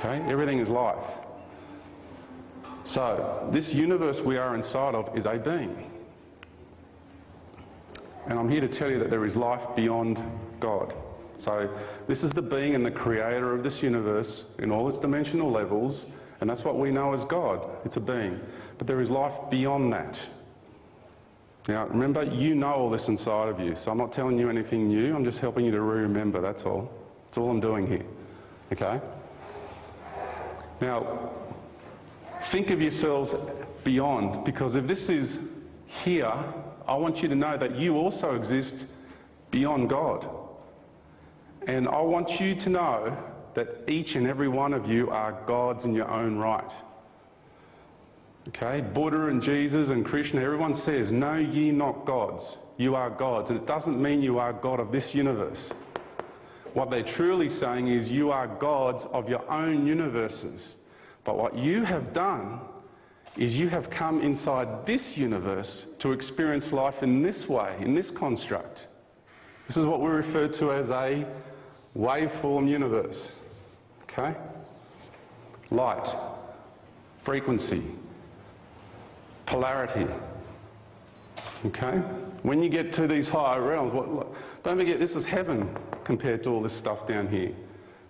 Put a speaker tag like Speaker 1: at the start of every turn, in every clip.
Speaker 1: Okay? Everything is life. So, this universe we are inside of is a being. And I'm here to tell you that there is life beyond God. So, this is the being and the creator of this universe in all its dimensional levels, and that's what we know as God. It's a being. But there is life beyond that. Now, remember, you know all this inside of you, so I'm not telling you anything new, I'm just helping you to remember, that's all. That's all I'm doing here. Okay? Now, think of yourselves beyond, because if this is here, I want you to know that you also exist beyond God. And I want you to know that each and every one of you are gods in your own right. Okay? Buddha and Jesus and Krishna, everyone says, "Know ye not gods, you are gods." And it doesn't mean you are God of this universe. What they're truly saying is you are gods of your own universes. But what you have done is you have come inside this universe to experience life in this way, in this construct. This is what we refer to as a waveform universe. Okay? Light, frequency, polarity. Okay? When you get to these higher realms, don't forget this is heaven compared to all this stuff down here.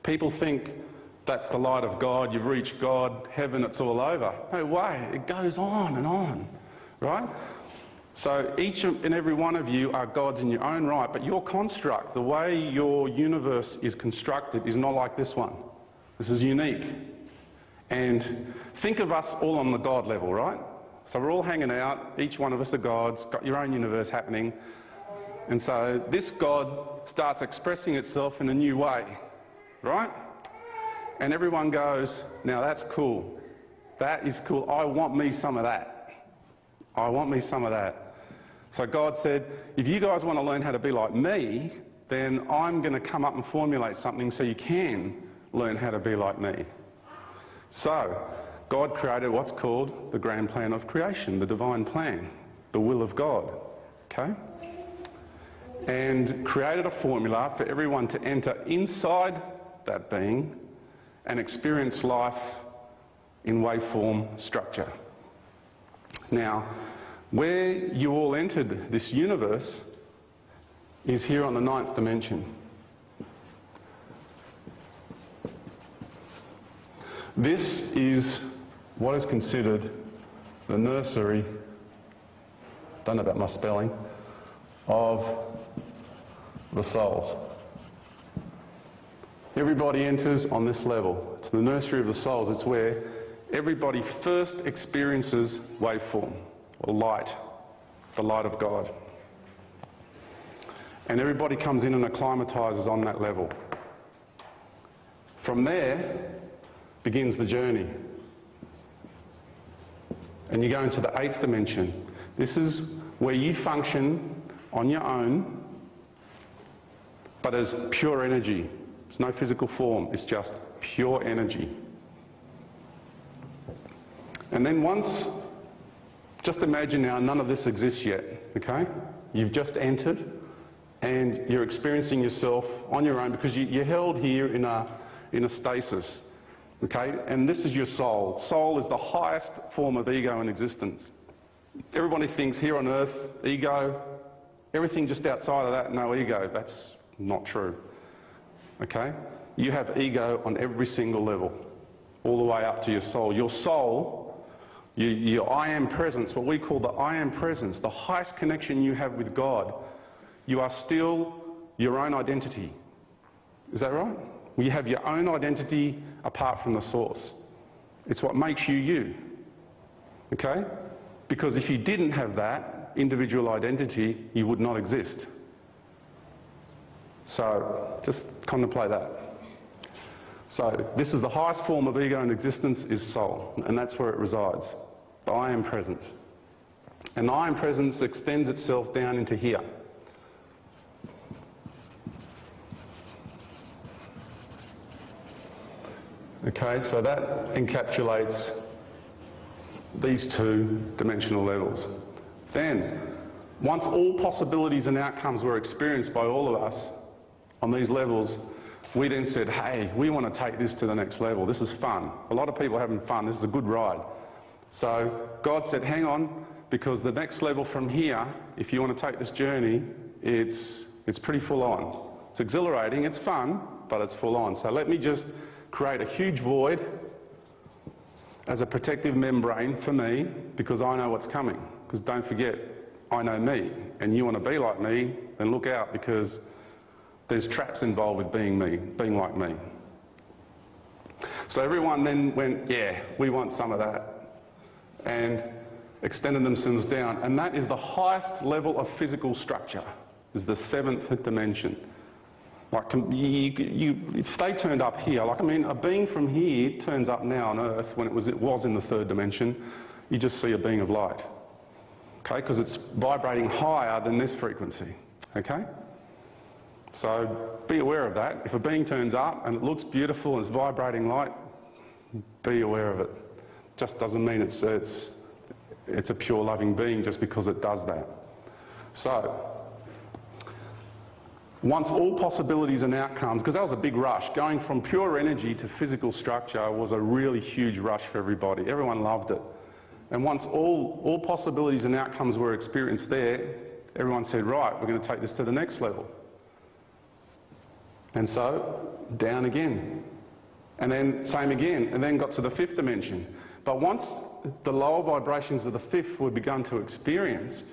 Speaker 1: People think that's the light of God, you've reached God, heaven, it's all over. No way, it goes on and on, right? So each and every one of you are gods in your own right, but your construct, the way your universe is constructed, is not like this one. This is unique. And think of us all on the God level, right? So we're all hanging out, each one of us are gods, got your own universe happening. And so this God starts expressing itself in a new way, right? And everyone goes, now that's cool. That is cool. I want me some of that. I want me some of that. So God said, if you guys want to learn how to be like me, then I'm going to come up and formulate something so you can learn how to be like me. So God created what's called the grand plan of creation, the divine plan, the will of God. Okay? And created a formula for everyone to enter inside that being and experience life in waveform structure. Now, where you all entered this universe is here on the 9th dimension. This is what is considered the nursery, don't know about my spelling, of the souls. Everybody enters on this level. It's the nursery of the souls. It's where everybody first experiences waveform, or light, the light of God. And everybody comes in and acclimatises on that level. From there begins the journey. And you go into the 8th dimension. This is where you function on your own, but as pure energy. It's no physical form, it's just pure energy. And then once, just imagine now, none of this exists yet, okay? You've just entered and you're experiencing yourself on your own because you're held here in a stasis, okay? And this is your soul. Soul is the highest form of ego in existence. Everybody thinks here on earth, ego, everything just outside of that, no ego. That's not true. Okay? You have ego on every single level, all the way up to your soul. Your soul, your I am presence, what we call the I am presence, the highest connection you have with God, you are still your own identity. Is that right? You have your own identity apart from the source. It's what makes you you. Okay? Because if you didn't have that individual identity, you would not exist. So just contemplate that. So this is the highest form of ego in existence, is soul, and that's where it resides, the I am presence. And the I am presence extends itself down into here. Okay, so that encapsulates these two dimensional levels. Then, once all possibilities and outcomes were experienced by all of us on these levels, we then said, hey, we want to take this to the next level. This is fun. A lot of people are having fun. This is a good ride. So God said, hang on, because the next level from here, if you want to take this journey, it's pretty full on. It's exhilarating, it's fun, but it's full on. So let me just create a huge void as a protective membrane for me, because I know what's coming. Because don't forget, I know me, and you want to be like me, then look out, because there's traps involved with being me, being like me. So everyone then went, yeah, we want some of that, and extended themselves down. And that is the highest level of physical structure, is the 7th dimension. Like, if they turned up here, like, I mean, a being from here turns up now on Earth when it was in the 3rd dimension, you just see a being of light, okay, because it's vibrating higher than this frequency, okay? So be aware of that. If a being turns up and it looks beautiful and it's vibrating light, be aware of it. Just doesn't mean it's a pure loving being just because it does that. So once all possibilities and outcomes, because that was a big rush, going from pure energy to physical structure was a really huge rush for everybody. Everyone loved it. And once all possibilities and outcomes were experienced there, everyone said, right, we're going to take this to the next level. And so, down again. And then same again, and then got to the 5th dimension. But once the lower vibrations of the 5th were begun to experience,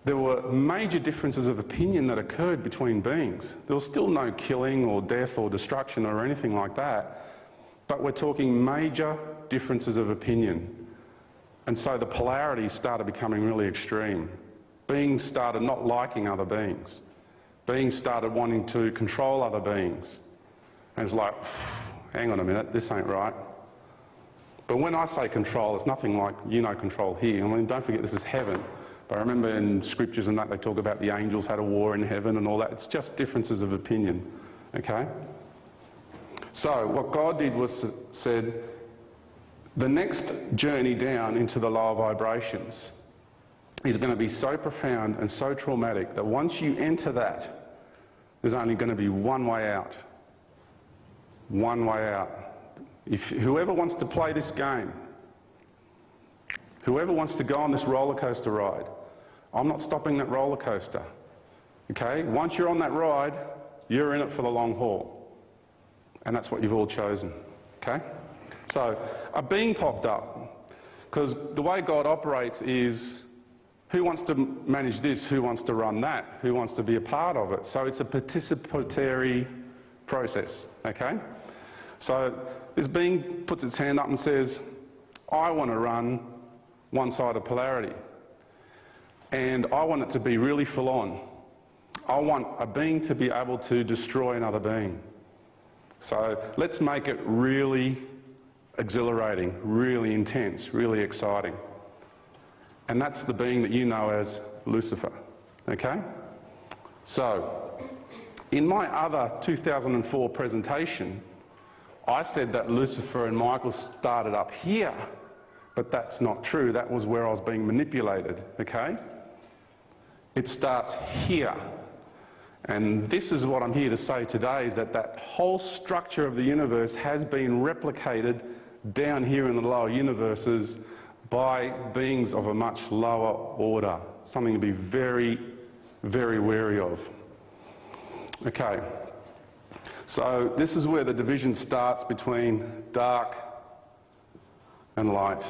Speaker 1: there were major differences of opinion that occurred between beings. There was still no killing or death or destruction or anything like that, but we're talking major differences of opinion. And so the polarity started becoming really extreme. Beings started not liking other beings. Beings started wanting to control other beings. And it's like, hang on a minute, this ain't right. But when I say control, it's nothing like, control here. I mean, don't forget, this is heaven. But I remember in scriptures and that they talk about the angels had a war in heaven and all that. It's just differences of opinion, okay? So what God did was said, the next journey down into the lower vibrations is going to be so profound and so traumatic that once you enter that, there's only going to be one way out. One way out. If whoever wants to play this game, whoever wants to go on this roller coaster ride, I'm not stopping that roller coaster, okay? Once you're on that ride, you're in it for the long haul. And that's what you've all chosen, okay? So a being popped up, because the way God operates is, who wants to manage this, who wants to run that, who wants to be a part of it? So it's a participatory process, okay? So this being puts its hand up and says, I want to run one side of polarity. And I want it to be really full on. I want a being to be able to destroy another being. So let's make it really exhilarating, really intense, really exciting. And that's the being that you know as Lucifer, okay? So, in my other 2004 presentation, I said that Lucifer and Michael started up here, but that's not true. That was where I was being manipulated, okay? It starts here. And this is what I'm here to say today, is that that whole structure of the universe has been replicated down here in the lower universes by beings of a much lower order. Something to be very, very wary of. Okay. So this is where the division starts between dark and light.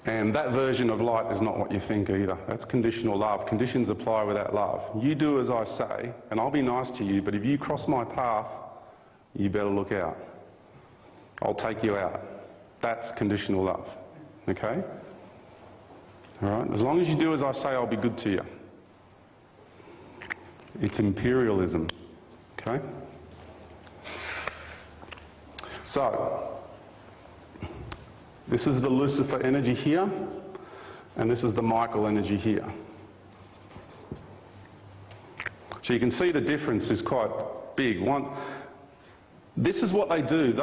Speaker 1: And that version of light is not what you think either. That's conditional love. Conditions apply without love. You do as I say, and I'll be nice to you, but if you cross my path, you better look out. I'll take you out. That's conditional love. Okay? All right? As long as you do as I say, I'll be good to you. It's imperialism. Okay? So, this is the Lucifer energy here, and this is the Michael energy here. So you can see the difference is quite big. This is what they do.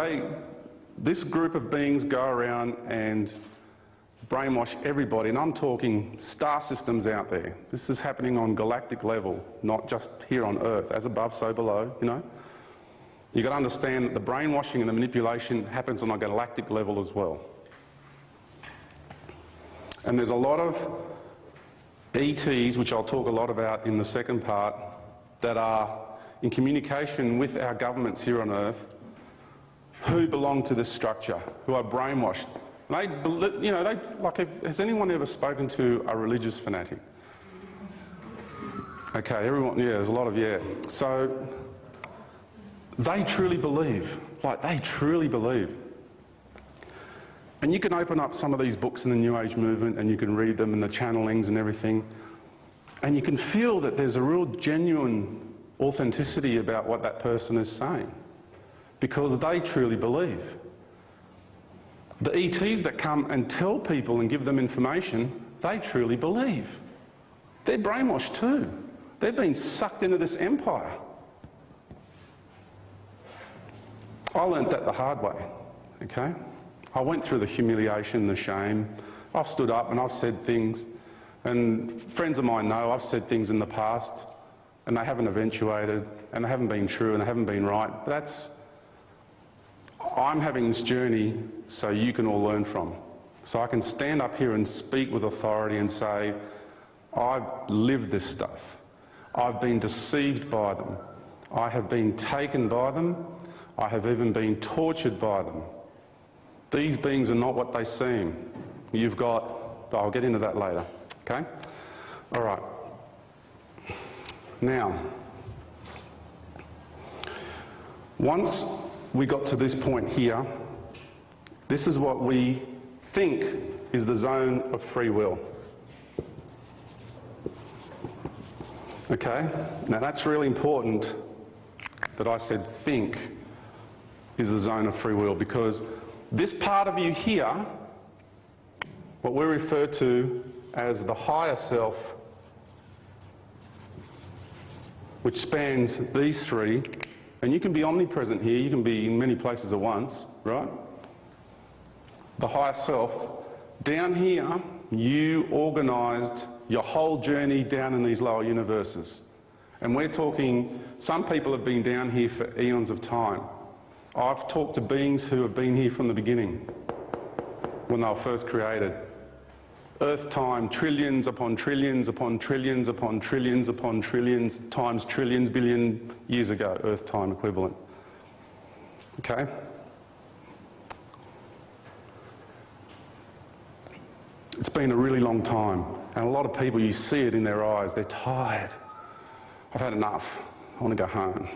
Speaker 1: This group of beings go around and brainwash everybody, and I'm talking star systems out there. This is happening on galactic level, not just here on Earth. As above, so below, you know. You've got to understand that the brainwashing and the manipulation happens on a galactic level as well. And there's a lot of ETs, which I'll talk a lot about in the second part, that are in communication with our governments here on Earth, who belong to this structure, who are brainwashed. They, you know, has anyone ever spoken to a religious fanatic? Okay, everyone, yeah, there's a lot of, yeah. So, they truly believe, like they truly believe. And you can open up some of these books in the New Age movement and you can read them and the channelings and everything, and you can feel that there's a real genuine authenticity about what that person is saying, because they truly believe. The ETs that come and tell people and give them information, they truly believe. They're brainwashed too. They've been sucked into this empire. I learnt that the hard way, okay? I went through the humiliation, the shame. I've stood up and I've said things, and friends of mine know I've said things in the past and they haven't eventuated and they haven't been true and they haven't been right. But I'm having this journey so you can all learn from. So I can stand up here and speak with authority and say, I've lived this stuff. I've been deceived by them. I have been taken by them. I have even been tortured by them. These beings are not what they seem. You've got, I'll get into that later, okay? All right. Now, once we got to this point here, this is what we think is the zone of free will. Okay? Now that's really important that I said think is the zone of free will, because this part of you here, what we refer to as the higher self, which spans these three, and you can be omnipresent here, you can be in many places at once, right? The higher self, down here, you organised your whole journey down in these lower universes. And we're talking, some people have been down here for eons of time. I've talked to beings who have been here from the beginning, when they were first created. Earth time, trillions upon trillions upon trillions upon trillions upon trillions times trillions billion years ago, Earth time equivalent. Okay? It's been a really long time, and a lot of people, you see it in their eyes, they're tired. I've had enough, I want to go home.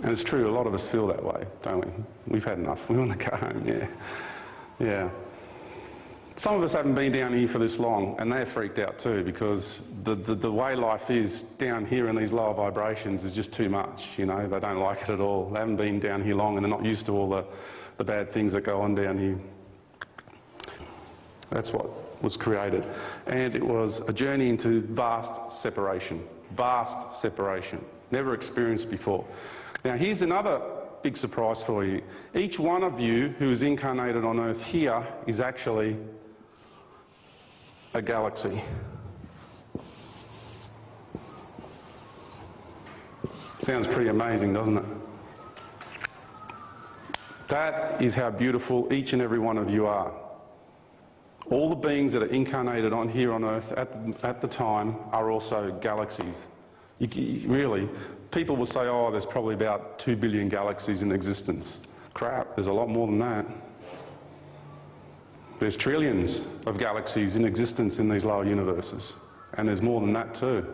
Speaker 1: And it's true, a lot of us feel that way, don't we? We've had enough, we want to go home, yeah. Yeah. Some of us haven't been down here for this long, and they're freaked out too, because the way life is down here in these lower vibrations is just too much, you know, they don't like it at all. They haven't been down here long and they're not used to all the bad things that go on down here. That's what was created. And it was a journey into vast separation, never experienced before. Now here's another big surprise for you. Each one of you who is incarnated on Earth here is actually a galaxy. Sounds pretty amazing, doesn't it? That is how beautiful each and every one of you are. All the beings that are incarnated on here on Earth at the time are also galaxies. Really, people will say, oh, there's probably about 2 billion galaxies in existence. Crap, there's a lot more than that. There's trillions of galaxies in existence in these lower universes, and there's more than that too.